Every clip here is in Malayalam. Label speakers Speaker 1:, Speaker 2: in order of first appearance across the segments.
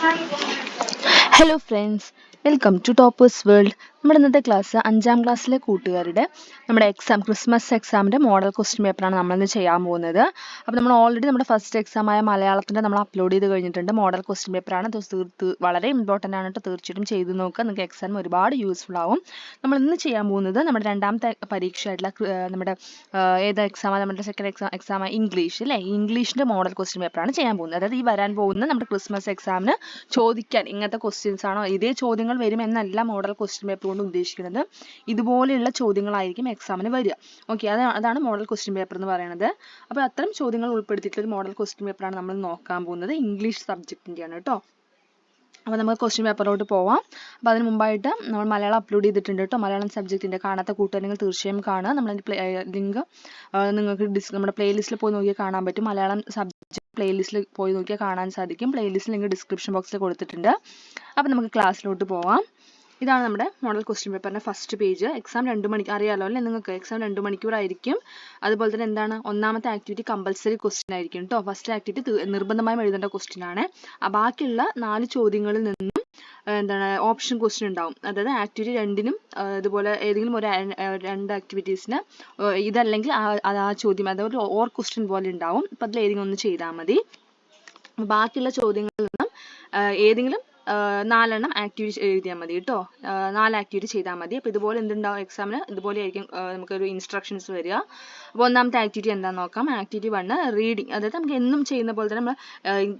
Speaker 1: Hello friends, welcome to toppers world. നമ്മുടെ ഇന്നത്തെ ക്ലാസ് 5ാം ക്ലാസ്സിലെ കൂട്ടുകാരുടെ നമ്മുടെ ക്രിസ്മസ് എക്സാമിൻ്റെ മോഡൽ ക്വസ്റ്റ്യൻ പേപ്പറാണ് നമ്മളിന്ന് ചെയ്യാൻ പോകുന്നത്. അപ്പോൾ നമ്മൾ ഓൾറെഡി നമ്മുടെ ഫസ്റ്റ് എക്സാമായ മലയാളത്തിൻ്റെ നമ്മൾ അപ്ലോഡ് ചെയ്ത് കഴിഞ്ഞിട്ടുണ്ട്. മോഡൽ ക്വസ്റ്റ്യൻ പേപ്പറാണ്, വളരെ ഇമ്പോർട്ടൻ്റ് ആണ് കേട്ടോ. തീർച്ചയായിട്ടും ചെയ്ത് നോക്കുക, നിങ്ങൾക്ക് എക്സാമിന് ഒരുപാട് യൂസ്ഫുൾ ആവും. നമ്മൾ ഇന്ന് ചെയ്യാൻ പോകുന്നത് നമ്മുടെ രണ്ടാമത്തെ പരീക്ഷയായിട്ടുള്ള നമ്മുടെ ഏത് എക്സാമാണ്, നമ്മുടെ സെക്കൻഡ് എക്സാമായ ഇംഗ്ലീഷ് അല്ലേ, ഇംഗ്ലീഷിൻ്റെ മോഡൽ ക്വസ്റ്റ്യൻ പേപ്പറാണ് ചെയ്യാൻ പോകുന്നത്. അതായത് ഈ വരാൻ പോകുന്ന നമ്മുടെ ക്രിസ്മസ് എക്സാമിന് ചോദിക്കാൻ ഇങ്ങനത്തെ ക്വസ്റ്റ്യൻസ് ആണോ, ഇതേ ചോദ്യങ്ങൾ വരും എന്നല്ല മോഡൽ ക്വസ്റ്റ്യൻ പേപ്പർ കൊണ്ട് ഉദ്ദേശിക്കുന്നത്. ഇതുപോലെയുള്ള ചോദ്യങ്ങളായിരിക്കും എക്സാമിന് വരിക. ഓക്കെ, അതാണ് മോഡൽ ക്വസ്റ്റ്യൻ പേപ്പർ എന്ന് പറയുന്നത്. അപ്പോൾ അത്തരം ചോദ്യങ്ങൾ ഉൾപ്പെടുത്തിയിട്ടുള്ള മോഡൽ ക്വസ്റ്റ്യൻ പേപ്പറാണ് നമ്മൾ നോക്കാൻ പോകുന്നത്. ഇംഗ്ലീഷ് സബ്ജക്റ്റിൻ്റെയാണ് കേട്ടോ. അപ്പോൾ നമുക്ക് ക്വസ്റ്റ്യൻ പേപ്പറിലോട്ട് പോവാം. അപ്പോൾ അതിന് മുമ്പായിട്ട് നമ്മൾ മലയാളം അപ്ലോഡ് ചെയ്തിട്ടുണ്ട് കേട്ടോ. മലയാളം സബ്ജക്റ്റിൻ്റെ കാണാത്ത കൂട്ടുകാർ തീർച്ചയായും കാണുക. നമ്മളതിൻ്റെ ലിങ്ക് നിങ്ങൾക്ക് നമ്മുടെ പ്ലേലിസ്റ്റിൽ പോയി നോക്കിയാൽ കാണാൻ പറ്റും. മലയാളം സബ്ജക്റ്റ് പ്ലേലിസ്റ്റിൽ പോയി നോക്കിയാൽ കാണാൻ സാധിക്കും. പ്ലേലിസ്റ്റ് ലിങ്ക് ഡിസ്ക്രിപ്ഷൻ ബോക്സിൽ കൊടുത്തിട്ടുണ്ട്. അപ്പോൾ നമുക്ക് ക്ലാസ്സിലോട്ട് പോവാം. ഇതാണ് നമ്മുടെ മോഡൽ ക്വസ്റ്റ്യൻ പേപ്പറിൻ്റെ ഫസ്റ്റ് പേജ്. എക്സാം 2 മണിക്കൂർ അറിയാലോ അല്ലേ നിങ്ങൾക്ക്, എക്സാം 2 മണിക്കൂറായിരിക്കും. അതുപോലെ തന്നെ എന്താണ്, ഒന്നാമത്തെ ആക്ടിവിറ്റി കമ്പൽസറി ക്വസ്റ്റ്യൻ ആയിരിക്കും കേട്ടോ. ഫസ്റ്റ് ആക്ടിവിറ്റി നിർബന്ധമായും എഴുതേണ്ട ക്വസ്റ്റ്യൻ ആണ്. ബാക്കിയുള്ള 4 ചോദ്യങ്ങളിൽ നിന്നും എന്താണ് ഓപ്ഷൻ ക്വസ്റ്റ്യൻ ഉണ്ടാവും. അതായത് ആക്ടിവിറ്റി 2നും ഇതുപോലെ ഏതെങ്കിലും ഒരു 2 ആക്ടിവിറ്റീസിന് ഇതല്ലെങ്കിൽ ആ ചോദ്യം, അതായത് ഓർ ക്വസ്റ്റ്യൻ പോലെ ഉണ്ടാവും. അപ്പം അതിൽ ഏതെങ്കിലും ഒന്ന് ചെയ്താൽ മതി. ബാക്കിയുള്ള ചോദ്യങ്ങളിൽ നിന്നും ഏതെങ്കിലും 4 എണ്ണം ആക്ടിവിറ്റി എഴുതിയാൽ മതി കേട്ടോ. 4 ആക്ടിവിറ്റി ചെയ്താൽ മതി. അപ്പോൾ ഇതുപോലെ എന്തുണ്ടാവും എക്സാമിന്, ഇതുപോലെ ആയിരിക്കും നമുക്കൊരു ഇൻസ്ട്രക്ഷൻസ് വരിക. അപ്പോൾ ഒന്നാമത്തെ ആക്ടിവിറ്റി എന്താണെന്ന് നോക്കാം. Activity 1 reading. അതായത് നമുക്ക് എന്നും ചെയ്യുന്ന പോലെ തന്നെ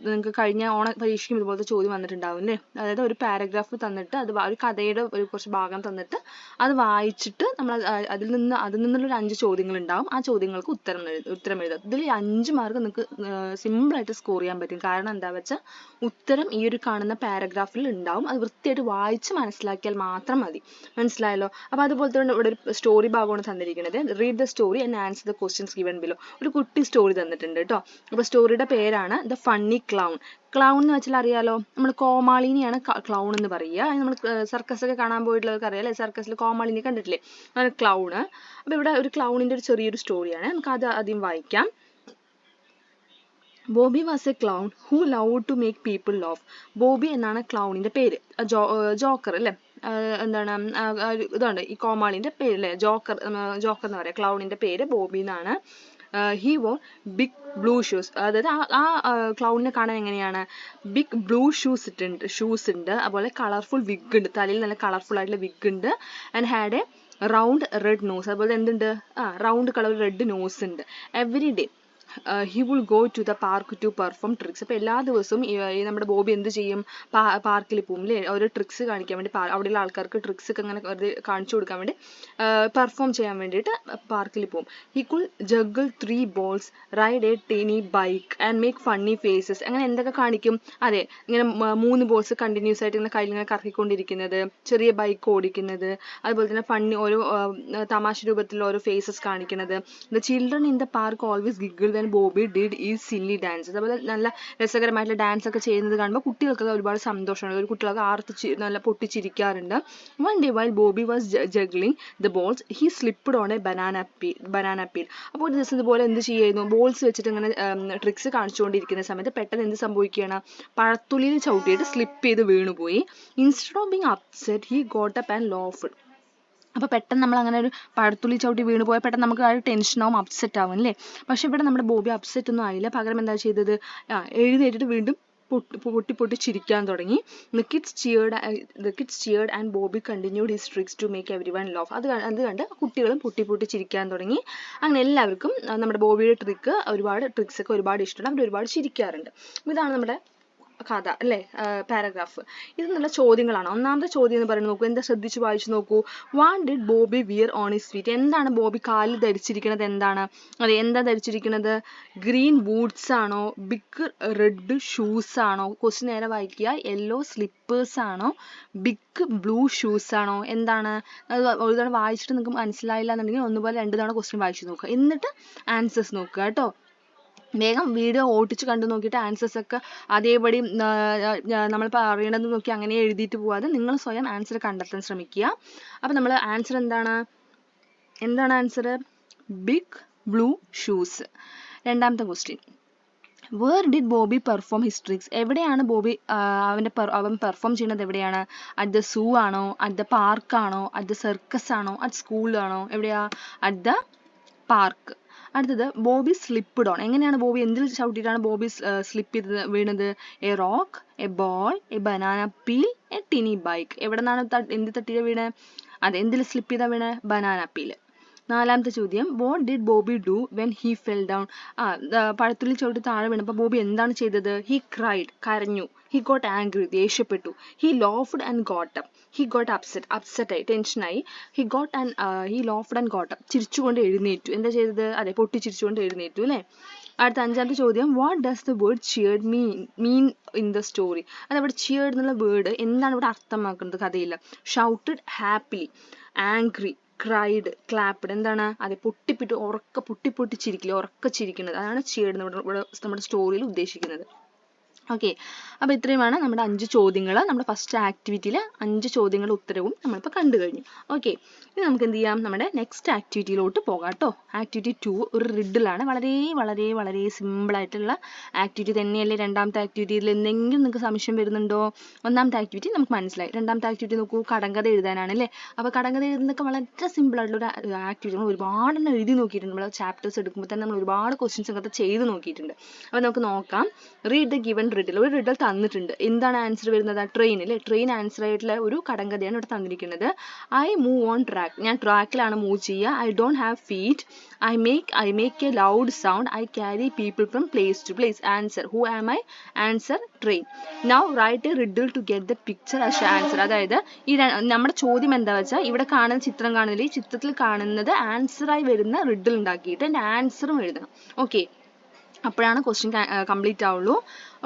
Speaker 1: നിങ്ങൾക്ക് കഴിഞ്ഞ ഓണ പരീക്ഷയ്ക്കും ഇതുപോലത്തെ ചോദ്യം വന്നിട്ടുണ്ടാവും അല്ലേ. അതായത് ഒരു പാരഗ്രാഫ് തന്നിട്ട് ഒരു കഥയുടെ കുറച്ച് ഭാഗം തന്നിട്ട് അത് വായിച്ചിട്ട് നമ്മൾ അതിൽ നിന്നുള്ളൊരു 5 ചോദ്യങ്ങൾ ഉണ്ടാവും. ആ ചോദ്യങ്ങൾക്ക് ഉത്തരം എഴുതുക. ഇതിൽ 5 മാർക്ക് നിങ്ങൾക്ക് സിമ്പിളായിട്ട് സ്കോർ ചെയ്യാൻ പറ്റും. കാരണം എന്താ വെച്ചാൽ ഉത്തരം ഈ ഒരു കാണുന്ന പാരഗ്രാഫിൽ ഉണ്ടാവും. അത് വൃത്തിയായിട്ട് വായിച്ച് മനസ്സിലാക്കിയാൽ മാത്രം മതി. മനസ്സിലായല്ലോ. അപ്പോൾ അതുപോലെ തന്നെ ഇവിടെ ഒരു സ്റ്റോറി ഭാഗമാണ് തന്നിരിക്കുന്നത്. Read the story and answer the questions given below. ഒരു കുട്ടി സ്റ്റോറി തന്നിട്ടുണ്ട് കേട്ടോ. അപ്പോൾ സ്റ്റോറിയുടെ പേരാണ് ദ ഫണ്ണി ക്ലൗൺ. ക്ലൗൺ എന്ന് വെച്ചാൽ അറിയാലോ, നമ്മൾ കോമാളിനെയാണ് ക്ലൗൺ എന്ന് പറയുക. നമ്മൾ സർക്കസ് ഒക്കെ കാണാൻ പോയിട്ടുള്ളവർക്ക് അറിയാം അല്ലേ, സർക്കസിൽ കോമാളിനെ കണ്ടിട്ടില്ലേ, അതാണ് ക്ലൗണ്. അപ്പോൾ ഇവിടെ ഒരു ക്ലൗണിൻ്റെ ഒരു ചെറിയൊരു സ്റ്റോറിയാണ്. നമുക്ക് അത് ആദ്യം വായിക്കാം. Bobby was a clown who love to make people love. Bobby എന്നാണ് ക്ലൗണിൻ്റെ പേര്. ജോക്കർ അല്ലേ, എന്താണ് ഇതുണ്ട് ഈ കോമാളിൻ്റെ പേര് അല്ലേ, ജോക്കർ എന്ന് പറയാം. ക്ലൗണിൻ്റെ പേര് ബോബി എന്നാണ്. He wore big blue shoes. അതായത് ആ ക്ലൗഡിനെ കാണാൻ എങ്ങനെയാണ്, ബിഗ് ബ്ലൂ ഷൂസ് ഉണ്ട്. അതുപോലെ കളർഫുൾ വിഗ് ഉണ്ട്, തലയിൽ നല്ല കളർഫുൾ ആയിട്ടുള്ള വിഗ് ഉണ്ട്. And had a round red nose. അതുപോലെ എന്തുണ്ട്, റൗണ്ട് കളർ റെഡ് നോസ് ഉണ്ട്. Every day he will go to the park to perform tricks. അപ്പോൾ എല്ലാ ദിവസവും ഈ നമ്മുടെ ബോബി എന്ത് ചെയ്യും, പാർക്കിൽ പോകും അല്ലേ, ഓരോ ട്രിക്സ് കാണിക്കാൻ വേണ്ടി. അവിടെയുള്ള ആൾക്കാർക്ക് ട്രിക്സ് ഒക്കെ അങ്ങനെ കാണിച്ചു കൊടുക്കാൻ വേണ്ടി, പെർഫോം ചെയ്യാൻ വേണ്ടിയിട്ട് പാർക്കിൽ പോകും. he could juggle 3 balls, ride a tiny bike and make funny faces. അങ്ങനെ എന്തൊക്കെ കാണിക്കും, അതെ ഇങ്ങനെ 3 ബോൾസ് കണ്ടിന്യൂസ് ആയിട്ട് ഇങ്ങനെ കയ്യിൽ ഇങ്ങനെ കറക്കിക്കൊണ്ടിരിക്കുന്നത്, ചെറിയ ബൈക്ക് ഓടിക്കുന്നത്, അതുപോലെ തന്നെ ഫണ്ണി ഓരോ തമാശ രൂപത്തിൽ ഓരോ ഫേസസ് കാണിക്കുന്നത്. the children in the park always giggled when Bobby did his silly dances. അതുപോലെ നല്ല രസകരമായിട്ടുള്ള ഡാൻസ് ഒക്കെ ചെയ്യുന്നത് കാണുമ്പോൾ കുട്ടികൾക്കൊക്കെ ഒരുപാട് സന്തോഷമാണ്. ഒരു കുട്ടികൾക്ക് നല്ല പൊട്ടിച്ചിരിക്കാറുണ്ട്. One day while Bobby was juggling the balls, he slipped on a banana peel. അപ്പോൾ ഒരു ദിവസം ഇതുപോലെ എന്ത് ചെയ്യുന്നു, ബോൾസ് വെച്ചിട്ട് ഇങ്ങനെ ട്രിക്സ് കാണിച്ചുകൊണ്ടിരിക്കുന്ന സമയത്ത് പെട്ടെന്ന് എന്ത് സംഭവിക്കുകയാണ്, പഴത്തുള്ളിയിൽ ചവിട്ടിയിട്ട് സ്ലിപ്പ് ചെയ്ത് വീണുപോയി. Instead of being upset, he got up and laughed. അപ്പോൾ പെട്ടെന്ന് നമ്മൾ അങ്ങനെ ഒരു പഴത്തുള്ളി ചവിട്ടി വീണ് പോയാൽ പെട്ടെന്ന് നമുക്ക് ആ ഒരു ടെൻഷനാവും, അപ്സെറ്റ് ആവും അല്ലേ. പക്ഷെ ഇവിടെ നമ്മുടെ ബോബി അപ്സെറ്റ് ഒന്നും ആയില്ല. പകരം എന്താ ചെയ്തത്, എഴുന്നേറ്റിട്ട് വീണ്ടും പൊട്ടി ചിരിക്കാൻ തുടങ്ങി. The kids cheered and Bobby continued his tricks to make everyone laugh. അത് കണ്ട് കുട്ടികളും പൊട്ടി ചിരിക്കാൻ തുടങ്ങി. അങ്ങനെ എല്ലാവർക്കും നമ്മുടെ ബോബിയുടെ ഒരുപാട് ട്രിക്സ് ഒക്കെ ഒരുപാട് ഇഷ്ടമാണ്. അവർ ഒരുപാട് ചിരിക്കാറുണ്ട്. ഇതാണ് നമ്മുടെ കഥ അല്ലേ, പാരഗ്രാഫ്. ഇത് നല്ല ചോദ്യങ്ങളാണ്. ഒന്നാമത്തെ ചോദ്യം എന്ന് പറയുന്നത് നോക്കൂ, എന്താ ശ്രദ്ധിച്ച് വായിച്ചു നോക്കൂ. What did Bobby wear on his feet. എന്താണ് ബോബി കാലിൽ ധരിച്ചിരിക്കുന്നത്, എന്താണ്, അതെ എന്താ ധരിച്ചിരിക്കുന്നത്, ഗ്രീൻ ബൂട്ട്സ് ആണോ, ബിഗ് റെഡ് ഷൂസ് ആണോ, ക്വസ്റ്റ്യൻ നേരെ വായിക്കുക, യെല്ലോ സ്ലിപ്പേഴ്സ് ആണോ, ബിഗ് ബ്ലൂ ഷൂസ് ആണോ, എന്താണ്. ഒരു തവണ വായിച്ചിട്ട് നിങ്ങൾക്ക് മനസ്സിലായില്ല എന്നുണ്ടെങ്കിൽ ഒന്നുപോലെ 2 തവണ ക്വസ്റ്റ്യൻ വായിച്ചു നോക്കുക, എന്നിട്ട് ആൻസേഴ്സ് നോക്കുക കേട്ടോ. വേഗം വീഡിയോ ഓടിച്ച് കണ്ടു നോക്കിയിട്ട് ആൻസേഴ്സ് ഒക്കെ അതേപടി നമ്മൾ പറയണത് നോക്കി അങ്ങനെ എഴുതിയിട്ട് പോവാതെ നിങ്ങൾ സ്വയം ആൻസർ കണ്ടെത്താൻ ശ്രമിക്കുക. അപ്പം നമ്മൾ ആൻസർ എന്താണ് ആൻസർ, ബിഗ് ബ്ലൂ ഷൂസ്. രണ്ടാമത്തെ question, where did Bobby perform his tricks? എവിടെയാണ് ബോബി അവൻ പെർഫോം ചെയ്യുന്നത്? എവിടെയാണ്? അറ്റ് ദ സൂ ആണോ, അറ്റ് ദ പാർക്കാണോ, അറ്റ് ദ സർക്കസ് ആണോ, അറ്റ് സ്കൂളിലാണോ? എവിടെയാ? At the park. അടുത്തത് ബോബി സ്ലിപ്പ്ഡ് ഓൺ. എങ്ങനെയാണ് ബോബി എന്തിൽ ചവിട്ടിയിട്ടാണ് ബോബി സ്ലിപ്പ് ചെയ്ത് വീണത്? A rock, A ball, A banana peel, A Tini bike. എവിടെ നിന്നാണ് എന്ത് തട്ടിയ വീണ്? അതെ, എന്തിൽ സ്ലിപ്പ് ചെയ്താ വീണ്? Banana peel. നാലാമത്തെ ചോദ്യം, what did Bobby do when he fell down? പഴത്തുള്ളി ചവിട്ടി താഴെ വീണപ്പോൾ ബോബി എന്താണ് ചെയ്തത്? ഹി ക്രൈഡ്, കരഞ്ഞു. ഹി ഗോട്ട് ആംഗ്രി, ദേഷ്യപ്പെട്ടു. He laughed and got up. He got അപ്സെറ്റായി, ടെൻഷനായി. He laughed and got up, ചിരിച്ചുകൊണ്ട് എഴുന്നേറ്റു. എന്താ ചെയ്തത്? അതെ, പൊട്ടിച്ചിരിച്ചുകൊണ്ട് എഴുന്നേറ്റു അല്ലേ? അടുത്ത അഞ്ചാമത്തെ ചോദ്യം, what does the word cheered mean in the story? അതവിടെ ചിയേർഡ് എന്നുള്ള വേർഡ് എന്താണ് ഇവിടെ അർത്ഥമാക്കുന്നത് കഥയില്ല? Shouted happily, angry, cried, clapped. എന്താണ്? അതെ, പൊട്ടിപ്പൊട്ടി ചിരിക്കില്ല, ഉറക്കെ ചിരിക്കുന്നത്. അതാണ് ചിയേർഡ് ഇവിടെ നമ്മുടെ സ്റ്റോറിയിൽ ഉദ്ദേശിക്കുന്നത്. ഓക്കെ, അപ്പോൾ ഇത്രയുമാണ് നമ്മുടെ 5 ചോദ്യങ്ങൾ. നമ്മുടെ ഫസ്റ്റ് ആക്ടിവിറ്റിയിലെ 5 ചോദ്യങ്ങളുടെ ഉത്തരവും നമ്മളിപ്പോൾ കണ്ടു കഴിഞ്ഞു. ഓക്കെ, ഇനി നമുക്ക് എന്ത് ചെയ്യാം? നമ്മുടെ നെക്സ്റ്റ് ആക്ടിവിറ്റിയിലോട്ട് പോകാം കേട്ടോ. ആക്ടിവിറ്റി 2 ഒരു റിഡിലാണ്. വളരെ വളരെ വളരെ സിമ്പിളായിട്ടുള്ള ആക്ടിവിറ്റി തന്നെയല്ലേ. രണ്ടാമത്തെ ആക്ടിവിറ്റിയിൽ എന്തെങ്കിലും നിങ്ങൾക്ക് സംശയം വരുന്നുണ്ടോ? ഒന്നാമത്തെ ആക്ടിവിറ്റി നമുക്ക് മനസ്സിലായി. രണ്ടാമത്തെ ആക്ടിവിറ്റി നോക്കൂ, കടങ്കഥ എഴുതാനാണ് അല്ലേ. അപ്പോൾ കടങ്കഥ എഴുതുന്നതൊക്കെ വളരെ സിമ്പിളായിട്ടുള്ള ഒരു ആക്ടിവിറ്റി. നമ്മൾ ഒരുപാടെണ്ണം എഴുതി നോക്കിയിട്ടുണ്ട്. നമ്മൾ ചാപ്റ്റേഴ്സ് എടുക്കുമ്പോൾ തന്നെ നമ്മൾ ഒരുപാട് ക്വസ്റ്റ്യൻസ് ഒക്കെ ചെയ്ത് നോക്കിയിട്ടുണ്ട്. അപ്പോൾ നമുക്ക് നോക്കാം. Read the given riddle. ഒരു റിഡിൽ തന്നിട്ടുണ്ട്. എന്താണ് ആൻസർ വരുന്നത്? ട്രെയിൻ അല്ലേ. ട്രെയിൻ ആൻസർ ആയിട്ടുള്ള ഒരു കടങ്കഥയാണ് ഇവിടെ തന്നിരിക്കുന്നത്. I move on track. ഞാൻ ട്രാക്കിലാണ് മൂവ് ചെയ്യുക. I don't have feet. I make a loud sound. I carry people from place to place. Answer, who am I? Answer, train. Now write a riddle to get the picture as answer. അതായത് നമ്മുടെ ചോദ്യം എന്താ വെച്ചാൽ, ഇവിടെ കാണുന്ന ചിത്രം കാണുന്നില്ല, ഈ ചിത്രത്തിൽ കാണുന്നത് ആൻസറായി വരുന്ന റിഡിൽ ഉണ്ടാക്കിയിട്ട് എൻ്റെ ആൻസറും എഴുതണം. ഓക്കെ, അപ്പോഴാണ് ക്വസ്റ്റ്യൻ കംപ്ലീറ്റ് ആവുള്ളൂ.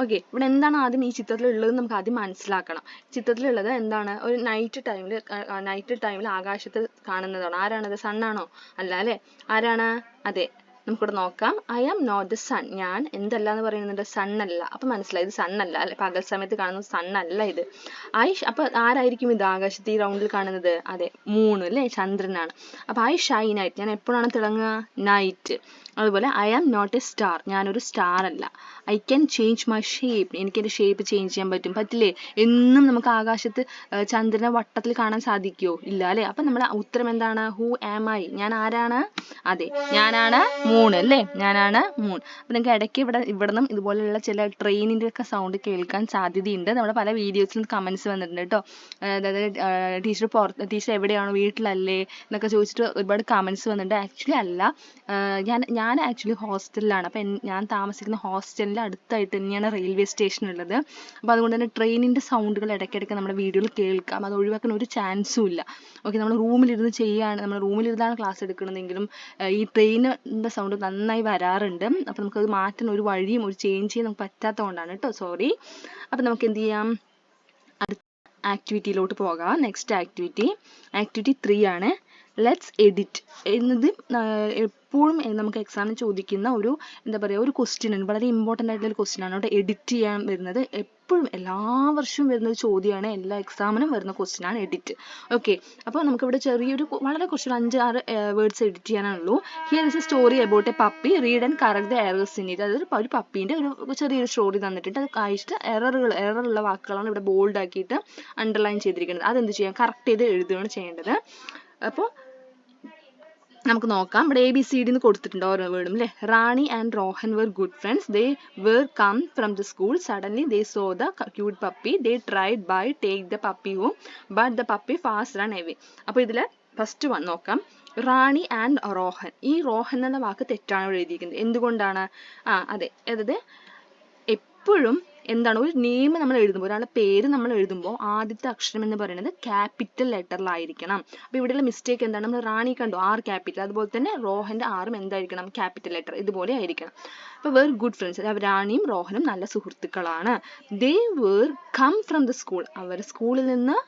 Speaker 1: ഓക്കെ, ഇവിടെ എന്താണ് ആദ്യം ഈ ചിത്രത്തിലുള്ളത് നമുക്ക് ആദ്യം മനസ്സിലാക്കണം. ചിത്രത്തിലുള്ളത് എന്താണ്? ഒരു നൈറ്റ് ടൈമിൽ ആകാശത്ത് കാണുന്നതാണ്. ആരാണത്? സണ്ണാണോ? അല്ല അല്ലേ. ആരാണ്? അതെ, നമുക്കിവിടെ നോക്കാം. I am not the sun. ഞാൻ എന്തല്ല എന്ന് പറയുന്നുണ്ട്? സണ്ണല്ല. അപ്പം മനസ്സിലായി, ഇത് സണ്ണല്ല അല്ലെ. പകൽ സമയത്ത് കാണുന്നത് സണ്ണല്ല ഇത്. അപ്പം ആരായിരിക്കും ഇത് ആകാശത്ത് ഈ റൗണ്ടിൽ കാണുന്നത്? അതെ, മൂൺ അല്ലേ, ചന്ദ്രനാണ്. അപ്പം ഐ ഷൈൻ ആയിട്ട്, ഞാൻ എപ്പോഴാണ് തിളങ്ങുക? നൈറ്റ്. അതുപോലെ I am not a star. ഞാനൊരു സ്റ്റാർ അല്ല. I can change my shape. എനിക്ക് എൻ്റെ ഷേപ്പ് ചേഞ്ച് ചെയ്യാൻ പറ്റും. പറ്റില്ലേ? എന്നും നമുക്ക് ആകാശത്ത് ചന്ദ്രനെ വട്ടത്തിൽ കാണാൻ സാധിക്കുമോ? ഇല്ല അല്ലേ. അപ്പം നമ്മുടെ ഉത്തരം എന്താണ്? Who am I? ഞാൻ ആരാണ്? അതെ, ഞാനാണ് മൂൺ അല്ലേ. ഞാനാണ് മൂൺ. അപ്പം നിങ്ങൾക്ക് ഇടയ്ക്ക് ഇവിടുന്ന് ഇതുപോലെയുള്ള ചില ട്രെയിനിൻ്റെ ഒക്കെ സൗണ്ട് കേൾക്കാൻ സാധ്യതയുണ്ട്. നമ്മുടെ പല വീഡിയോസിലും കമൻസ് വന്നിട്ടുണ്ട് കേട്ടോ. അതായത് ടീച്ചർ എവിടെയാണോ, വീട്ടിലല്ലേ എന്നൊക്കെ ചോദിച്ചിട്ട് ഒരുപാട് കമൻസ് വന്നിട്ടുണ്ട്. ആക്ച്വലി അല്ല, ഞാൻ ആക്ച്വലി ഹോസ്റ്റലിലാണ്. അപ്പം ഞാൻ താമസിക്കുന്ന ഹോസ്റ്റലിൻ്റെ അടുത്തായിട്ട് തന്നെയാണ് റെയിൽവേ സ്റ്റേഷൻ ഉള്ളത്. അപ്പോൾ അതുകൊണ്ട് തന്നെ ട്രെയിനിൻ്റെ സൗണ്ടുകൾ ഇടയ്ക്കിടയ്ക്ക് നമ്മുടെ വീഡിയോയിൽ കേൾക്കാം. അത് ഒഴിവാക്കാൻ ഒരു ചാൻസും ഇല്ല. ഓക്കെ, നമ്മൾ റൂമിലിരുന്നാണ് ക്ലാസ് എടുക്കണമെങ്കിലും ഈ ട്രെയിനിൻ്റെ സൗണ്ട് നന്നായി വരാറുണ്ട്. അപ്പോൾ നമുക്കത് മാറ്റാൻ ഒരു വഴിയും ഒരു ചേഞ്ച് ചെയ്യാൻ നമുക്ക് പറ്റാത്തതുകൊണ്ടാണ് കേട്ടോ, സോറി. അപ്പം നമുക്ക് എന്ത് ചെയ്യാം? അടുത്ത ആക്ടിവിറ്റിയിലോട്ട് പോകാം. നെക്സ്റ്റ് ആക്ടിവിറ്റി 3 ആണ്. ലെറ്റ്സ് എഡിറ്റ് എന്നത് എപ്പോഴും നമുക്ക് എക്സാമിന് ചോദിക്കുന്ന ഒരു ഒരു ക്വസ്റ്റ്യൻ ആണ്. വളരെ ഇമ്പോർട്ടൻ്റ് ആയിട്ടുള്ള ഒരു ക്വസ്റ്റ്യൻ ആണ്. അവിടെ എഡിറ്റ് ചെയ്യാൻ വരുന്നത് എപ്പോഴും എല്ലാ വർഷവും വരുന്ന ഒരു ചോദ്യമാണ്. എല്ലാ എക്സാമിനും വരുന്ന ക്വസ്റ്റ്യൻ ആണ് എഡിറ്റ്. ഓക്കെ, അപ്പോൾ നമുക്കിവിടെ വളരെ കുറച്ചൊരു 5-6 വേർഡ്സ് എഡിറ്റ് ചെയ്യാനുള്ളൂ. Here is a story about a puppy. Read and correct the errors in it. അതായത് ഒരു പപ്പീൻ്റെ ഒരു ചെറിയൊരു സ്റ്റോറി തന്നിട്ടുണ്ട്. അത് കഴിച്ചിട്ട് എററുള്ള വാക്കുകളാണ് ഇവിടെ ബോൾഡ് ആക്കിയിട്ട് അണ്ടർലൈൻ ചെയ്തിരിക്കുന്നത്. അതെന്ത് ചെയ്യാം? കറക്റ്റ് ചെയ്ത് എഴുതുകയാണ് ചെയ്യേണ്ടത്. അപ്പോൾ നമുക്ക് നോക്കാം. ഇവിടെ ABCD എന്ന് കൊടുത്തിട്ടുണ്ട് ഓരോ വേർഡും അല്ലേ. Rani and Rohan were good friends. They were come from the school. Suddenly they saw the cute puppy. They tried by take the puppy home, but the puppy fast ran away. അപ്പോൾ ഇതിൽ ഫസ്റ്റ് വൺ നോക്കാം. റാണി ആൻഡ് റോഹൻ. ഈ റോഹൻ എന്ന വാക്ക് തെറ്റാണ് എഴുതിയിരിക്കുന്നത്. എന്തുകൊണ്ടാണ്? അതെ, അതായത് എപ്പോഴും എന്താണ് ഒരു നെയിം നമ്മൾ എഴുതുമ്പോൾ, ഒരാളുടെ പേര് നമ്മൾ എഴുതുമ്പോൾ ആദ്യത്തെ അക്ഷരം എന്ന് പറയുന്നത് ക്യാപിറ്റൽ ലെറ്ററിലായിരിക്കണം. അപ്പോൾ ഇവിടെയുള്ള മിസ്റ്റേക്ക് എന്താണ്? നമ്മൾ റാണി കണ്ടു, R ക്യാപിറ്റൽ. അതുപോലെ തന്നെ റോഹൻ്റെ Rഉം എന്തായിരിക്കണം? Capital letter. ഇതുപോലെ ആയിരിക്കണം. അപ്പോൾ വേർ ഗുഡ് ഫ്രണ്ട്സ്. റാണിയും റോഹനും നല്ല സുഹൃത്തുക്കളാണ്. They were come from the school. അവർ സ്കൂളിൽ നിന്ന്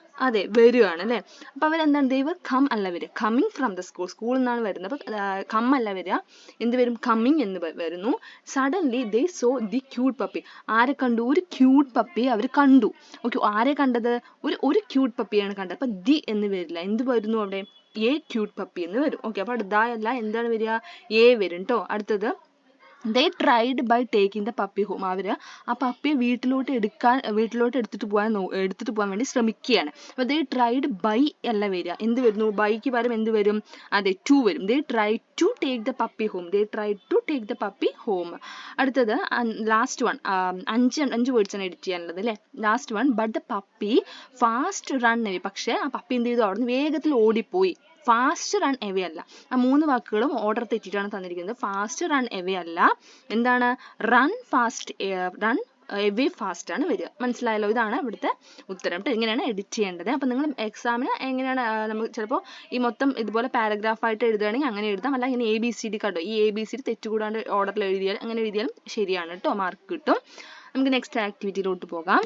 Speaker 1: വരികയാണ് അല്ലേ. അപ്പോൾ അവരെന്താണ്? ദേ വേർ കം അല്ല വരിക, കമ്മിങ് ഫ്രം ദ സ്കൂൾ. സ്കൂളിൽ നിന്നാണ് വരുന്നത്. അപ്പോൾ കം അല്ല വരിക, എന്ത് വരും? കമ്മിങ് എന്ന് വരുന്നു. Suddenly they so the cute puppy. ആരെ കണ്ടു? ഒരു ക്യൂട്ട് പപ്പിയെ അവർ കണ്ടു. ഓക്കെ, ആരെ കണ്ടത്? ഒരു ക്യൂട്ട് പപ്പിയാണ് കണ്ടത്. അപ്പം ദി എന്ന് വരില്ല, എന്ത് വരുന്നു അവിടെ? എ ക്യൂട്ട് പപ്പി എന്ന് വരും. ഓക്കെ, അപ്പോൾ ദ അല്ല, എന്താണ് വരിക? എ വരും കേട്ടോ. അടുത്തത് they tried by taking the puppy home. അവർ ആ പപ്പിയെ വീട്ടിലോട്ട് എടുത്തിട്ട് പോകാൻ വേണ്ടി ശ്രമിക്കുകയാണ്. അപ്പോൾ they tried by അല്ല വരിക, എന്ത് വരുന്നു, ബൈക്ക് പകരം എന്ത് വരും, അതെ ടു വരും. they tried to take the puppy home. they tried to take the puppy home. അടുത്തത് ലാസ്റ്റ് വൺ, അഞ്ച് വേർഡ്സ് ആണ് എഡിറ്റ് ചെയ്യാനുള്ളത് അല്ലേ. Last one, but the puppy fast run away. പക്ഷേ ആ പപ്പി എന്ത് ചെയ്തു, അവിടെ നിന്ന് വേഗത്തിൽ ഓടിപ്പോയി. ഫാസ്റ്റ് റൺ എവേ അല്ല. ആ 3 വാക്കുകളും ഓർഡർ തെറ്റിയിട്ടാണ് തന്നിരിക്കുന്നത്. ഫാസ്റ്റ് റൺ എവേ അല്ല, എന്താണ്, റൺ എവേ ഫാസ്റ്റ് ആണ് വരിക. മനസ്സിലായല്ലോ, ഇതാണ് ഇവിടുത്തെ ഉത്തരം. ഇങ്ങനെയാണ് എഡിറ്റ് ചെയ്യേണ്ടത്. അപ്പം നിങ്ങൾ എക്സാമിന് എങ്ങനെയാണ്, നമുക്ക് ചിലപ്പോൾ ഈ മൊത്തം ഇതുപോലെ പാരഗ്രാഫായിട്ട് എഴുതുകയാണെങ്കിൽ അങ്ങനെ എഴുതാം, അല്ല ഇങ്ങനെ ABCD കണ്ടോ, ഈ ABCD തെറ്റുകൂടാണ്ട് ഓർഡറിൽ അങ്ങനെ എഴുതിയാലും ശരിയാണ് കേട്ടോ, മാർക്ക് കിട്ടും. നമുക്ക് നെക്സ്റ്റ് ആക്ടിവിറ്റിയിലോട്ട് പോകാം.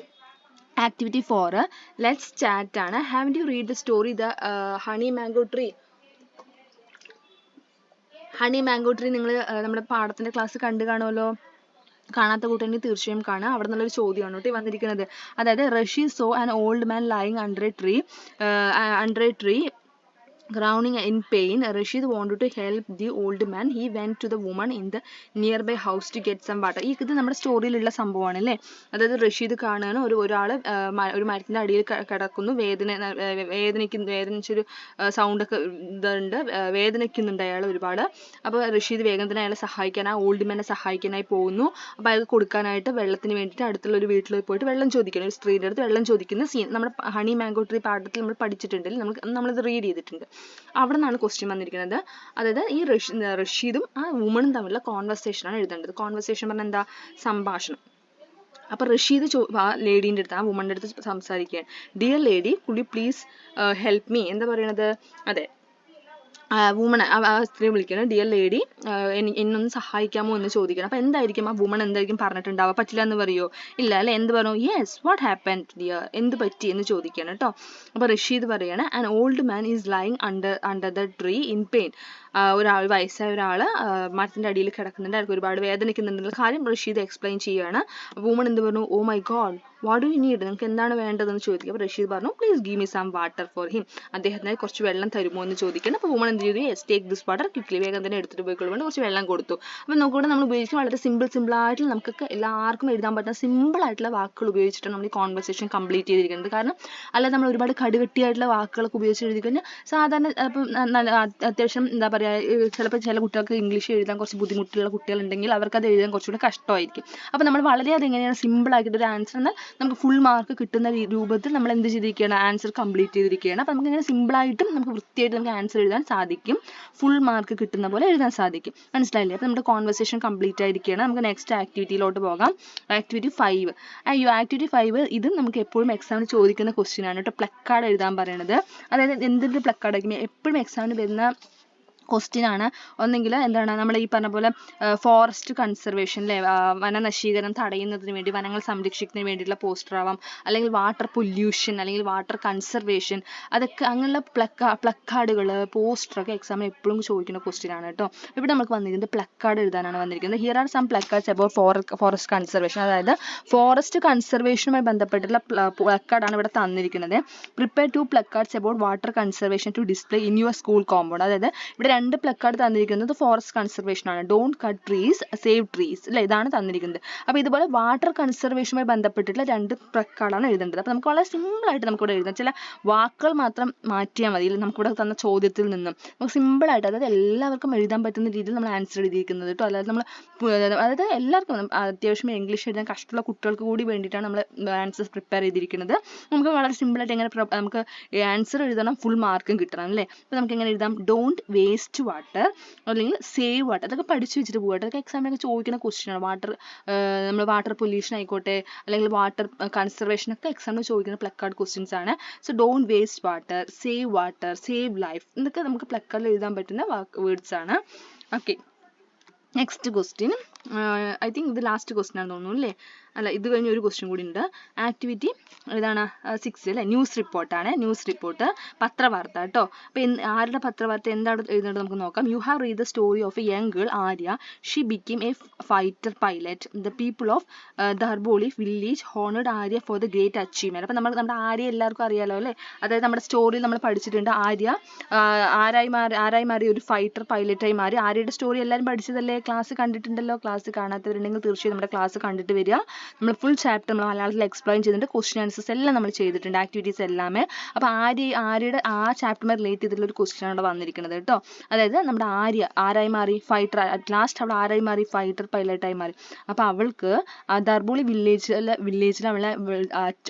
Speaker 1: ആക്ടിവിറ്റി 4 ലെറ്റ്സ് ചാറ്റ് ആണ്. Have you read the story the honey mango tree. Honey mango tree നിങ്ങൾ നമ്മുടെ പാഠത്തിന്റെ ക്ലാസ് കണ്ടു കാണുമല്ലോ. കാണാത്ത കൂട്ടുകാരെങ്കിൽ തീർച്ചയായും കാണുക. അവിടെ നിന്നുള്ളൊരു ചോദ്യമാണ് കേട്ടോ വന്നിരിക്കുന്നത്. അതായത് Rishi saw an old man lying under a tree Drowning in pain, Rashid wanted to help the old man. He went to the woman in the nearby house to get some water. ഇത് നമ്മുടെ സ്റ്റോറിയിലുള്ള സംഭവമാണ് അല്ലേ. അതായത് റഷീദ് കാണുകയാണ്, ഒരാൾ ഒരു മരത്തിൻ്റെ അടിയിൽ കിടക്കുന്നു, വേദനിച്ചൊരു സൗണ്ടൊക്കെ ഇതുണ്ട്, വേദനിക്കുന്നുണ്ട് അയാൾ ഒരുപാട്. അപ്പോൾ റഷീദ് വേഗം തന്നെ അയാളെ സഹായിക്കാൻ, ആ ഓൾഡ് മാനെ സഹായിക്കാനായി പോകുന്നു. അപ്പോൾ അയാൾക്ക് കൊടുക്കാനായിട്ട് വെള്ളത്തിന് വേണ്ടിയിട്ട് അടുത്തുള്ള ഒരു വീട്ടിൽ പോയിട്ട് വെള്ളം ചോദിക്കണം, ഒരു സ്ത്രീയുടെ അടുത്ത് വെള്ളം ചോദിക്കുന്ന സീൻ നമ്മുടെ ഹണി മാംഗോ ട്രീ പാഠത്തിൽ നമ്മൾ പഠിച്ചിട്ടുണ്ടെങ്കിൽ നമ്മളത് റീഡ് ചെയ്തിട്ടുണ്ട്. അവിടെ നിന്നാണ് ക്വസ്റ്റ്യൻ വന്നിരിക്കുന്നത്. അതായത് ഈ റഷീദും ആ വുമണും തമ്മിലുള്ള കോൺവെർസേഷനാണ് എഴുതേണ്ടത്. കോൺവെർസേഷൻ പറഞ്ഞാൽ എന്താ, സംഭാഷണം. അപ്പൊ റഷീദ് ആ ലേഡീൻ്റെ അടുത്ത്, ആ വുമണിൻ്റെ അടുത്ത് സംസാരിക്കുകയാണ്. Dear lady, could you please help me, എന്താ പറയണത്, അതെ വുമൺ, ആ സ്ത്രീ വിളിക്കണം, ഡിയർ ലേഡി എന്നൊന്ന് സഹായിക്കാമോ എന്ന് ചോദിക്കണം. അപ്പൊ എന്തായിരിക്കും ആ വുമൺ എന്തായിരിക്കും പറഞ്ഞിട്ടുണ്ടാവുക, പറ്റില്ല എന്ന് പറയുമോ, ഇല്ല അല്ലെ, എന്ത് പറഞ്ഞു, യെസ് വാട്ട് ഹാപ്പൻ ഡിയർ, എന്ത് പറ്റി എന്ന് ചോദിക്കണം കേട്ടോ. അപ്പൊ റഷീദ് പറയാണ്, an old man is lying under the tree in pain. വയസ്സായ ഒരാൾ മരത്തിന്റെ അടിയിൽ കിടക്കുന്നുണ്ട്, അയാൾക്ക് ഒരുപാട് വേദനിക്കുന്നുണ്ടെന്നുള്ള കാര്യം റഷീദ് എക്സ്പ്ലെയിൻ ചെയ്യുകയാണ്. വുമൺ എന്ത് പറഞ്ഞു, oh my god what do you need, നിങ്ങൾക്ക് എന്താണ് വേണ്ടതെന്ന് ചോദിക്കുക. അപ്പോൾ റഷീദ് പറഞ്ഞു, please give me some water for him, അദ്ദേഹത്തിന് കുറച്ച് വെള്ളം തരുമോ എന്ന് ചോദിക്കണം. അപ്പോൾ വുമൺ എന്ത് ചെയ്തു, yes take this water quickly, വേഗം തന്നെ എടുത്തിട്ട് പോയിക്കൊള്ളുകൊണ്ട് കുറച്ച് വെള്ളം കൊടുത്തു. അപ്പോൾ നോക്കുമ്പോൾ നമ്മൾ ഉപയോഗിക്കുന്ന വളരെ സിമ്പിളായിട്ട് നമുക്കൊക്കെ എല്ലാവർക്കും എഴുതാൻ പറ്റുന്ന സിമ്പിളായിട്ടുള്ള വാക്കുകൾ ഉപയോഗിച്ചിട്ടാണ് നമ്മൾ ഈ കോൺവെർസേഷൻ കംപ്ലീറ്റ് ചെയ്തിരിക്കുന്നത്. കാരണം അല്ലാതെ നമ്മൾ ഒരുപാട് കടുകട്ടിയായിട്ടുള്ള വാക്കുകളൊക്കെ ഉപയോഗിച്ച് എഴുതി കഴിഞ്ഞാൽ സാധാരണ ഇപ്പം അത്യാവശ്യം എന്താ പറയുക, ചിലപ്പോൾ ചില കുട്ടികൾക്ക് ഇംഗ്ലീഷ് എഴുതാൻ കുറച്ച് ബുദ്ധിമുട്ടുള്ള കുട്ടികളുണ്ടെങ്കിൽ അവർക്ക് അത് എഴുതാൻ കുറച്ചുകൂടി കഷ്ടമായിരിക്കും. അപ്പോൾ നമ്മൾ വളരെ അതെങ്ങനെയാണ് സിമ്പിളാക്കിയിട്ട് ഒരു ആൻസർ എന്നാൽ നമുക്ക് ഫുൾ മാർക്ക് കിട്ടുന്ന രൂപത്തിൽ നമ്മൾ എന്ത് ചെയ്തിരിക്കുകയാണ്, ആൻസർ കംപ്ലീറ്റ് ചെയ്തിരിക്കുകയാണ്. അപ്പോൾ നമുക്ക് ഇങ്ങനെ സിമ്പിളായിട്ടും നമുക്ക് വൃത്തിയായിട്ട് നമുക്ക് ആൻസർ എഴുതാൻ സാധിക്കും, ഫുൾ മാർക്ക് കിട്ടുന്ന പോലെ എഴുതാൻ സാധിക്കും. മനസ്സിലായില്ലേ? അപ്പോൾ നമ്മുടെ കോൺവെർസേഷൻ കംപ്ലീറ്റ് ആയിരിക്കുകയാണ്. നമുക്ക് നെക്സ്റ്റ് ആക്ടിവിറ്റിയിലോട്ട് പോകാം. ആക്ടിവിറ്റി 5. ആക്ടിവിറ്റി 5 ഇത് നമുക്ക് എപ്പോഴും എക്സാമിന് ചോദിക്കുന്ന ക്വസ്റ്റ്യൻ ആണ് കേട്ടോ. പ്ലക്കാർഡ് എഴുതാൻ പറയുന്നത്. അതായത് എന്തിൻ്റെ പ്ലക്കാർഡ് ആയിരിക്കും എപ്പോഴും എക്സാമിന് വരുന്ന ക്വസ്റ്റ്യൻ ആണ്. ഒന്നെങ്കിൽ എന്താണ്, നമ്മൾ ഈ പറഞ്ഞ പോലെ ഫോറസ്റ്റ് കൺസർവേഷൻ അല്ലേ, വനനശീകരണം തടയുന്നതിന് വേണ്ടി, വനങ്ങൾ സംരക്ഷിക്കുന്നതിന് വേണ്ടിയിട്ടുള്ള പോസ്റ്റർ ആവാം, അല്ലെങ്കിൽ വാട്ടർ പൊല്യൂഷൻ, അല്ലെങ്കിൽ വാട്ടർ കൺസർവേഷൻ, അതൊക്കെ അങ്ങനെയുള്ള പ്ലക്കാർഡുകൾ പോസ്റ്ററൊക്കെ എക്സാമിന് എപ്പോഴും ചോദിക്കുന്ന ക്വസ്റ്റ്യൻ ആണ് കേട്ടോ. ഇവിടെ നമുക്ക് വന്നിരിക്കുന്നത് പ്ലക്കാർഡ് എഴുതാനാണ് വന്നിരിക്കുന്നത്. Here are some placards about forest conservation. അതായത് ഫോറസ്റ്റ് കൺസർവേഷനുമായി ബന്ധപ്പെട്ടുള്ള പ്ലക്കാർഡാണ് ഇവിടെ തന്നിരിക്കുന്നത്. Prepare 2 placards about water conservation to display in your school compound. അതായത് ഇവിടെ 2 പ്ലക്കാർഡ് തന്നിരിക്കുന്നത് ഫോറസ്റ്റ് കൺസർവേഷൻ ആണ്. Don't cut trees, save trees അല്ലെ, ഇതാണ് തന്നിരിക്കുന്നത്. അപ്പോൾ ഇതുപോലെ വാട്ടർ കൺസർവേഷനുമായി ബന്ധപ്പെട്ടിട്ടുള്ള 2 പ്ലക്കാർഡാണ് എഴുതേണ്ടത്. അപ്പോൾ നമുക്ക് വളരെ സിമ്പിളായിട്ട് നമുക്കിവിടെ എഴുതാം. ചില വാക്കുകൾ മാത്രം മാറ്റിയാൽ മതി നമുക്കിവിടെ തന്ന ചോദ്യത്തിൽ നിന്നും. നമുക്ക് സിമ്പിളായിട്ട്, അതായത് എല്ലാവർക്കും എഴുതാൻ പറ്റുന്ന രീതിയിൽ നമ്മൾ ആൻസർ എഴുതിയിരിക്കുന്നത് കേട്ടോ. അതായത് നമ്മൾ അതായത് എല്ലാവർക്കും അത്യാവശ്യം ഇംഗ്ലീഷ് എഴുതാൻ കഷ്ടമുള്ള കുട്ടികൾക്ക് കൂടി വേണ്ടിയിട്ടാണ് നമ്മൾ ആൻസേഴ്സ് പ്രിപ്പയർ ചെയ്തിരിക്കുന്നത്. നമുക്ക് വളരെ സിമ്പിളായിട്ട് എങ്ങനെ നമുക്ക് ആൻസർ എഴുതണം, ഫുൾ മാർക്കും കിട്ടണം അല്ലേ. അപ്പോൾ നമുക്ക് എങ്ങനെ എഴുതാം, ഡോണ്ട് വേസ്റ്റ് വാട്ടർ അല്ലെങ്കിൽ സേവ് വാട്ടർ. അതൊക്കെ പഠിച്ചു വെച്ചിട്ട് പോകട്ടെ. അതൊക്കെ എക്സാമിനൊക്കെ ചോദിക്കുന്ന ക്വസ്റ്റ്യൻ ആണ്. നമ്മൾ വാട്ടർ പൊല്യൂഷൻ ആയിക്കോട്ടെ, അല്ലെങ്കിൽ വാട്ടർ കൺസർവേഷൻ ഒക്കെ എക്സാമിന് ചോദിക്കുന്ന പ്ലക്കാർഡ് ക്വസ്റ്റ്യൻസ് ആണ്. So don't waste water, save life, ഇതൊക്കെ നമുക്ക് പ്ലക്കാർഡിൽ എഴുതാൻ പറ്റുന്ന വേർഡ്സ് ആണ്. Okay, next question. I think ഇത് ലാസ്റ്റ് ക്വസ്റ്റ്യൻ ആണെന്ന് തോന്നുന്നു അല്ലേ. അല്ല, ഇത് കഴിഞ്ഞ് ഒരു ക്വസ്റ്റ്യൻ കൂടി ഉണ്ട്. ആക്ടിവിറ്റി ഏതാണ്? 6 അല്ലേ, ന്യൂസ് റിപ്പോർട്ടാണ്. ന്യൂസ് റിപ്പോർട്ട് പത്രവാർത്ത കേട്ടോ. അപ്പം ആരുടെ പത്രവാർത്ത എന്താണ് എഴുതേണ്ടത് നമുക്ക് നോക്കാം. You have read the story of a young girl Arya. She became a fighter pilot. The people of Darboli village honoured Arya for the great achievement. അപ്പം നമ്മുടെ ആര്യ എല്ലാവർക്കും അറിയാലോ അല്ലേ. അതായത് നമ്മുടെ സ്റ്റോറിയിൽ നമ്മൾ പഠിച്ചിട്ടുണ്ട് ആര്യ ആരായി മാറി? ഒരു ഫൈറ്റർ പൈലറ്റായി മാറി. ആര്യയുടെ സ്റ്റോറി എല്ലാവരും പഠിച്ചതല്ലേ, ക്ലാസ് കണ്ടിട്ടുണ്ടല്ലോ. ക്ലാസ് കാണാത്തവരുണ്ടെങ്കിൽ തീർച്ചയായും നമ്മുടെ ക്ലാസ് കണ്ടിട്ട് വരിക. നമ്മൾ ഫുൾ ചാപ്റ്റർ നമ്മൾ മലയാളത്തിൽ എക്സ്പ്ലെയിൻ ചെയ്തിട്ടുണ്ട്. ക്വസ്റ്റ്യൻ ആൻസേഴ്സ് എല്ലാം നമ്മൾ ചെയ്തിട്ടുണ്ട്, ആക്ടിവിറ്റീസ് എല്ലാമേ. അപ്പോൾ ആര്യയുടെ ആ ചാപ്റ്ററുമായി റിലേറ്റ് ചെയ്തിട്ടുള്ള ഒരു ക്വസ്റ്റ്യൻ ആണ് വന്നിരിക്കുന്നത് കേട്ടോ. അതായത് നമ്മുടെ ആരായി മാറി? ഫൈറ്റർ. അറ്റ് ലാസ്റ്റ് അവൾ ആരായി മാറി? ഫൈറ്റർ പൈലറ്റായി മാറി. അപ്പോൾ അവൾക്ക് ദർബോളി വില്ലേജിൽ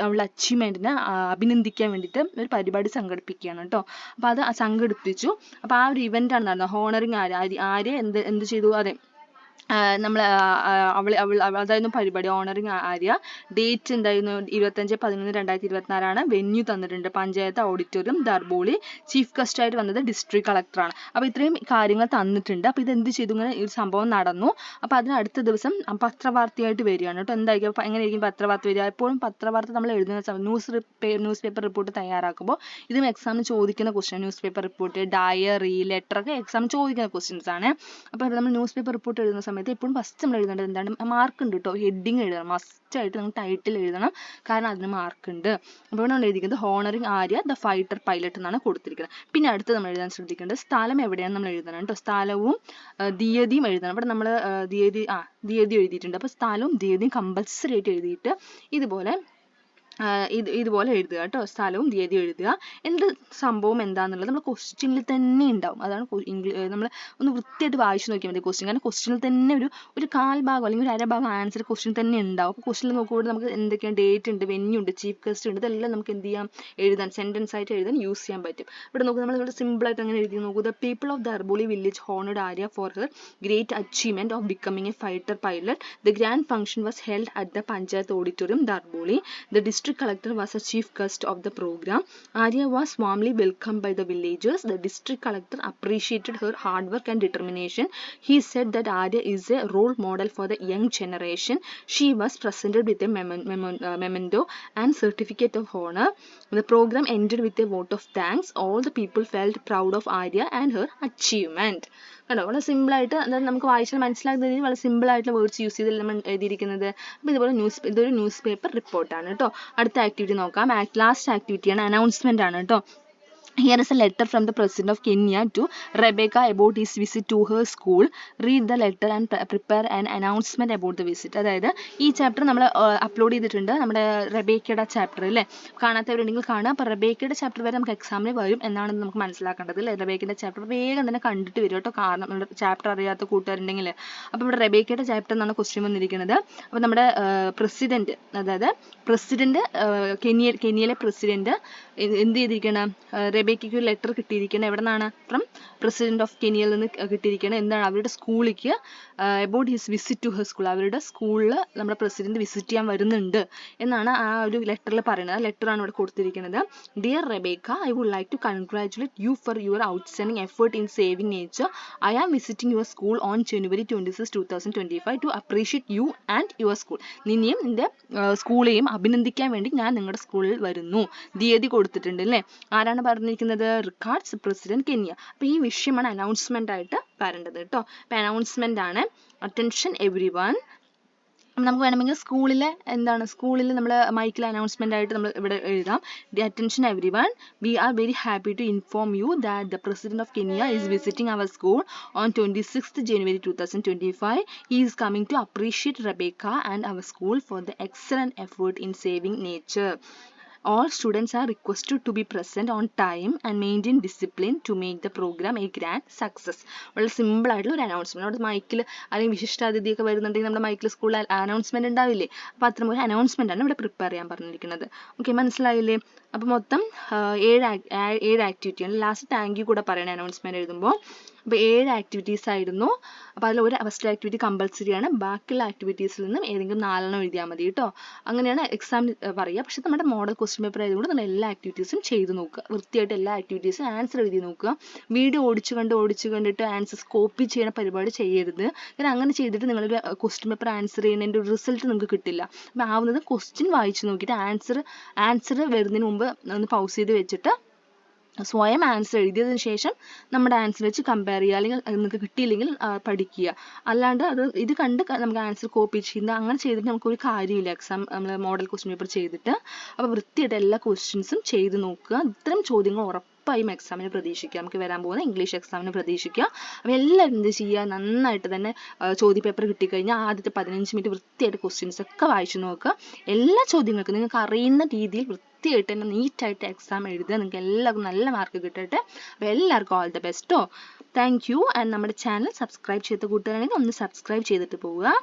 Speaker 1: അവളുടെ അച്ചീവ്മെന്റിനെ അഭിനന്ദിക്കാൻ വേണ്ടിയിട്ട് ഒരു പരിപാടി സംഘടിപ്പിക്കുകയാണ് കേട്ടോ. അപ്പോൾ അത് സംഘടിപ്പിച്ചു. അപ്പോൾ ആ ഒരു ഇവന്റ് ആണ് നടന്നത്. ഹോണറിങ് ആര്യ എന്ത് ചെയ്തു? അതെ, നമ്മൾ അതായിരുന്നു പരിപാടി, ഓണറിങ് ആര്യ. ഡേറ്റ് എന്തായിരുന്നു? 25/11/2024 വെന്യൂ തന്നിട്ടുണ്ട്, പഞ്ചായത്ത് ഓഡിറ്റോറിയം ദർബോളി. ചീഫ് ഗസ്റ്റ് ആയിട്ട് വന്നത് ഡിസ്ട്രിക്ട് കളക്ടറാണ്. അപ്പോൾ ഇത്രയും കാര്യങ്ങൾ തന്നിട്ടുണ്ട്. അപ്പോൾ ഇത് എന്ത് ചെയ്തു? ഇങ്ങനെ ഒരു സംഭവം നടന്നു. അപ്പോൾ അതിന് അടുത്ത ദിവസം പത്രവാർത്തയായിട്ട് വരികയാണ് കേട്ടോ. എന്തായിരിക്കും? അപ്പോൾ എങ്ങനെയായിരിക്കും പത്രവാർത്ത വരിക? എപ്പോഴും പത്രവാർത്ത നമ്മൾ എഴുതുന്ന സമയം ന്യൂസ് പേപ്പർ റിപ്പോർട്ട് തയ്യാറാക്കുമ്പോൾ ഇതും എക്സാമിന് ചോദിക്കുന്ന question. Newspaper report, diary, letter ഒക്കെ എക്സാമിന് ചോദിക്കുന്ന ക്വസ്റ്റ്യൻസ് ആണ്. അപ്പോൾ നമ്മൾ ന്യൂസ് പേപ്പർ റിപ്പോർട്ട് എഴുതുന്ന സമയത്ത് എപ്പോഴും ഫസ്റ്റ് നമ്മൾ എഴുതേണ്ടത് എന്താണ്? മാർക്ക് ഉണ്ട് കേട്ടോ. ഹെഡിങ് എഴുതണം, മസ്റ്റായിട്ട് നിങ്ങൾ ടൈറ്റിൽ എഴുതണം, കാരണം അതിന് മാർക്ക് ഉണ്ട്. അപ്പോൾ നമ്മൾ എഴുതിക്കുന്നത് honouring Arya the fighter pilot എന്നാണ് കൊടുത്തിരിക്കുന്നത്. പിന്നെ അടുത്ത് നമ്മൾ എഴുതാൻ ശ്രദ്ധിക്കേണ്ടത് സ്ഥലം എവിടെയാണ് നമ്മൾ എഴുതണം കേട്ടോ. സ്ഥലവും തീയതിയും എഴുതണം. ഇവിടെ നമ്മൾ തീയതി എഴുതിയിട്ടുണ്ട്. അപ്പോൾ സ്ഥലവും തീയതിയും കമ്പൽസറി ആയിട്ട് എഴുതിയിട്ട് ഇതുപോലെ എഴുതുക കേട്ടോ. സ്ഥലവും തീയതി എഴുതുക. എന്നിട്ട് സംഭവം എന്താണെന്നുള്ളത് നമ്മൾ ക്വസ്റ്റ്യനിൽ തന്നെ ഉണ്ടാവും. അതാണ് നമ്മൾ ഒന്ന് വൃത്തിയായിട്ട് വായിച്ചു നോക്കിയാൽ മതി ക്വസ്റ്റ്യൻ. കാരണം ക്വസ്റ്റ്യനിൽ തന്നെ ഒരു കാൽഭാഗം അല്ലെങ്കിൽ ഒരു അരഭാഗം ആൻസർ ക്വസ്റ്റ്യൻ തന്നെ ഉണ്ടാവും. അപ്പോൾ ക്വസ്റ്റ്യനിൽ നോക്കുമ്പോൾ നമുക്ക് എന്തൊക്കെയാണ്? ഡേറ്റ് ഉണ്ട്, വെന്യൂ ഉണ്ട്, ചീഫ് ഗസ്റ്റ് ഉണ്ട്. ഇതെല്ലാം നമുക്ക് എന്ത് ചെയ്യാം? എഴുതാൻ, സെന്റൻസ് ആയിട്ട് എഴുതാൻ യൂസ് ചെയ്യാൻ പറ്റും. ഇവിടെ നോക്കുക, നമ്മൾ സിമ്പിൾ ആയിട്ട് അങ്ങനെ എഴുതി നോക്കൂ. The people of Darboli village honoured Arya for her great achievement of becoming a fighter pilot. The grand function was held at the panchayat auditorium Darboli. The district collector was a chief guest of the program. Arya was warmly welcomed by the villagers. The district collector appreciated her hard work and determination. He said that Arya is a role model for the young generation. She was presented with a memento and certificate of honor. The program ended with a vote of thanks. All the people felt proud of Arya and her achievement. കണ്ടോ, വളരെ സിമ്പിളായിട്ട്, അതായത് നമുക്ക് വായിച്ചാൽ മനസ്സിലാക്കുന്ന രീതിയിൽ വളരെ സിമ്പിളായിട്ടുള്ള വേർഡ്സ് യൂസ് ചെയ്ത് നമ്മൾ എഴുതിയിരിക്കുന്നത്. അപ്പോൾ ഇതുപോലെ ഇതൊരു ന്യൂസ് പേപ്പർ റിപ്പോർട്ടാണ് കേട്ടോ. അടുത്ത ആക്ടിവിറ്റി നോക്കാം. ലാസ്റ്റ് ആക്ടിവിറ്റിയാണ്, അനൗൺസ്മെന്റ് ആണ് കേട്ടോ. Here is a letter from the President of Kenya to Rebecca about his visit to her school. Read the letter and prepare an announcement about the visit. അതായത് ഈ ചാപ്റ്റർ നമ്മൾ അപ്ലോഡ് ചെയ്തിട്ടുണ്ട്, നമ്മുടെ റെബേക്കയുടെ ചാപ്റ്റർ അല്ലേ. കാണാത്തവരുണ്ടെങ്കിൽ കാണുക. അപ്പോൾ റെബേക്കയുടെ ചാപ്റ്റർ വരെ നമുക്ക് എക്സാമിന് വരും എന്നാണ് നമുക്ക് മനസ്സിലാക്കേണ്ടത് അല്ലേ. റെബേക്കയുടെ ചാപ്റ്റർ വേഗം തന്നെ കണ്ടിട്ട് വരും കേട്ടോ, കാരണം നമ്മുടെ ചാപ്റ്റർ അറിയാത്ത കൂട്ടുകാരുണ്ടെങ്കിൽ. അപ്പോൾ ഇവിടെ റെബേക്കയുടെ ചാപ്റ്റർ എന്നാണ് ക്വസ്റ്റ്യൻ വന്നിരിക്കുന്നത്. അപ്പോൾ നമ്മുടെ പ്രസിഡന്റ്, അതായത് പ്രസിഡന്റ് കെനിയയിലെ പ്രസിഡന്റ് എന്ത് ചെയ്തിരിക്കണം? റെബേക്കയ്ക്ക് ഒരു ലെറ്റർ കിട്ടിയിരിക്കണം. എവിടെ നിന്നാണ്? ഫ്രം പ്രസിഡന്റ് ഓഫ് കെനിയയിൽ നിന്ന് കിട്ടിയിരിക്കണം. എന്താണ്? അവരുടെ സ്കൂളിലേക്ക് about his visit to her school. അവരുടെ സ്കൂളിൽ നമ്മുടെ പ്രസിഡന്റ് വിസിറ്റ് ചെയ്യാൻ വരുന്നുണ്ട് എന്നാണ് ആ ഒരു ലെറ്ററിൽ പറയുന്നത്. ആ ലെറ്ററാണ് ഇവിടെ കൊടുത്തിരിക്കുന്നത്. Dear Rebecca, I would like to congratulate you for your outstanding effort in saving nature. I am visiting your school on January 26, 2025 to appreciate you and your school. നിന്നെയും നിന്റെ സ്കൂളെയും അഭിനന്ദിക്കാൻ വേണ്ടി ഞാൻ നിങ്ങളുടെ സ്കൂളിൽ വരുന്നു. തീയതി കൊടുത്തിട്ടുണ്ട് അല്ലേ. ആരാണ് പറഞ്ഞിരിക്കുന്നത്? Records, president Kenya. അപ്പോൾ ഈ വിഷയമാണ് അനൗൺസ്മെന്റ് ആയിട്ട് വരേണ്ടത് കേട്ടോ. അപ്പോൾ അനൗൺസ്മെന്റ് ആണ്. Attention every one. നമുക്ക് വേണമെങ്കിൽ സ്കൂളിൽ നമ്മൾ മൈക്കിൽ അനൗൺസ്മെന്റ് ആയിട്ട് നമ്മൾ ഇവിടെ എഴുതാം. The attention everyone, we are very happy to inform you that the president of Kenya is visiting our school on 26th January 2025. He is coming to appreciate Rebecca and our school for the excellent effort in saving nature. All students are requested to be present on time and maintain discipline to make the program a grand success. വളരെ സിമ്പിൾ ആയിട്ടുള്ള ഒരു അനൗൺസ്മെന്റ്. അവിടെ മൈക്കിൽ അല്ലെങ്കിൽ വിശിഷ്ടാതിഥിയൊക്കെ വരുന്നുണ്ടെങ്കിൽ നമ്മുടെ മൈക്കിൽ സ്കൂളിൽ അനൗൺസ്മെന്റ് ഉണ്ടാവില്ലേ. അപ്പോൾ അത്തരം ഒരു അനൗൺസ്മെന്റ് ആണ് ഇവിടെ പ്രിപ്പയർ ചെയ്യാൻ പറഞ്ഞിരിക്കുന്നത്. ഓക്കെ, മനസ്സിലായില്ലേ? അപ്പോൾ മൊത്തം 7 ആക്ടിവിറ്റിയാണ്. ലാസ്റ്റ് താങ്ക് യു കൂടെ പറയണേ അനൗൺസ്മെന്റ് എഴുതുമ്പോൾ. അപ്പോൾ 7 ആക്ടിവിറ്റീസ് ആയിരുന്നു. അപ്പോൾ അതിൽ ഒരു ഫസ്റ്റ് ആക്ടിവിറ്റി കമ്പൽസറി ആണ്. ബാക്കിയുള്ള ആക്ടിവിറ്റീസിൽ നിന്നും ഏതെങ്കിലും 4 എഴുതിയാൽ മതി കേട്ടോ. അങ്ങനെയാണ് എക്സാം പറയുക. പക്ഷേ നമ്മുടെ മോഡൽ ക്വസ്റ്റ്യൻ പേപ്പർ ആയതുകൊണ്ട് നിങ്ങൾ എല്ലാ ആക്ടിവിറ്റീസും ചെയ്ത് നോക്കുക. വൃത്തിയായിട്ട് എല്ലാ ആക്ടിവിറ്റീസും ആൻസർ എഴുതി നോക്കുക. വീഡിയോ ഓടിച്ചു കണ്ടിട്ട് ആൻസേഴ്സ് കോപ്പി ചെയ്യുന്ന പരിപാടി ചെയ്യരുത്. കാരണം അങ്ങനെ ചെയ്തിട്ട് നിങ്ങളൊരു ക്വസ്റ്റ്യൻ പേപ്പർ ആൻസർ ചെയ്യുന്നതിൻ്റെ ഒരു റിസൾട്ട് നിങ്ങൾക്ക് കിട്ടില്ല. അപ്പോൾ ആവുന്നത് ക്വസ്റ്റ്യൻ വായിച്ച് നോക്കിയിട്ട് ആൻസർ വരുന്നതിന് മുമ്പ് ഒന്ന് പൗസ് ചെയ്ത് വെച്ചിട്ട് സ്വയം ആൻസർ എഴുതിയതിന് ശേഷം നമ്മുടെ ആൻസർ വെച്ച് കമ്പയർ ചെയ്യുക. അല്ലെങ്കിൽ നിങ്ങൾക്ക് കിട്ടിയില്ലെങ്കിൽ പഠിക്കുക. അല്ലാണ്ട് ഇത് കണ്ട് നമുക്ക് ആൻസർ കോപ്പി ചെയ്യുന്ന അങ്ങനെ ചെയ്തിട്ട് നമുക്കൊരു കാര്യമില്ല എക്സാം നമ്മൾ മോഡൽ ക്വസ്റ്റ്യൻ പേപ്പർ ചെയ്തിട്ട്. അപ്പോൾ വൃത്തിയായിട്ട് എല്ലാ ക്വസ്റ്റ്യൻസും ചെയ്ത് നോക്കുക. ഇത്തരം ചോദ്യങ്ങൾ ഉറപ്പായും എക്സാമിന് പ്രതീക്ഷിക്കുക. നമുക്ക് വരാൻ പോകുന്ന ഇംഗ്ലീഷ് എക്സാമിന് പ്രതീക്ഷിക്കുക. അപ്പോൾ എല്ലാവരും എന്ത് ചെയ്യുക, നന്നായിട്ട് തന്നെ ചോദ്യ പേപ്പർ കിട്ടിക്കഴിഞ്ഞാൽ ആദ്യത്തെ 15 മിനിറ്റ് വൃത്തിയായിട്ട് ക്വസ്റ്റ്യൻസ് ഒക്കെ വായിച്ചു നോക്കുക. എല്ലാ ചോദ്യങ്ങൾക്കും നിങ്ങൾക്ക് അറിയുന്ന രീതിയിൽ വൃത്തിയായിട്ട് തന്നെ നീറ്റായിട്ട് എക്സാം എഴുതുക. നിങ്ങൾക്ക് എല്ലാവർക്കും നല്ല മാർക്ക് കിട്ടട്ടെ. അപ്പോൾ എല്ലാവർക്കും all the Bairstow. Thank you. And നമ്മുടെ ചാനൽ സബ്സ്ക്രൈബ് ചെയ്ത കൂട്ടുകാരാണെങ്കിൽ ഒന്ന് സബ്സ്ക്രൈബ് ചെയ്തിട്ട് പോവുക.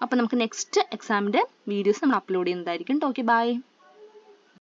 Speaker 1: അപ്പോൾ നമുക്ക് നെക്സ്റ്റ് എക്സാമിൻ്റെ വീഡിയോസ് നമ്മൾ അപ്ലോഡ് ചെയ്യുന്നതായിരിക്കും. Okay, by.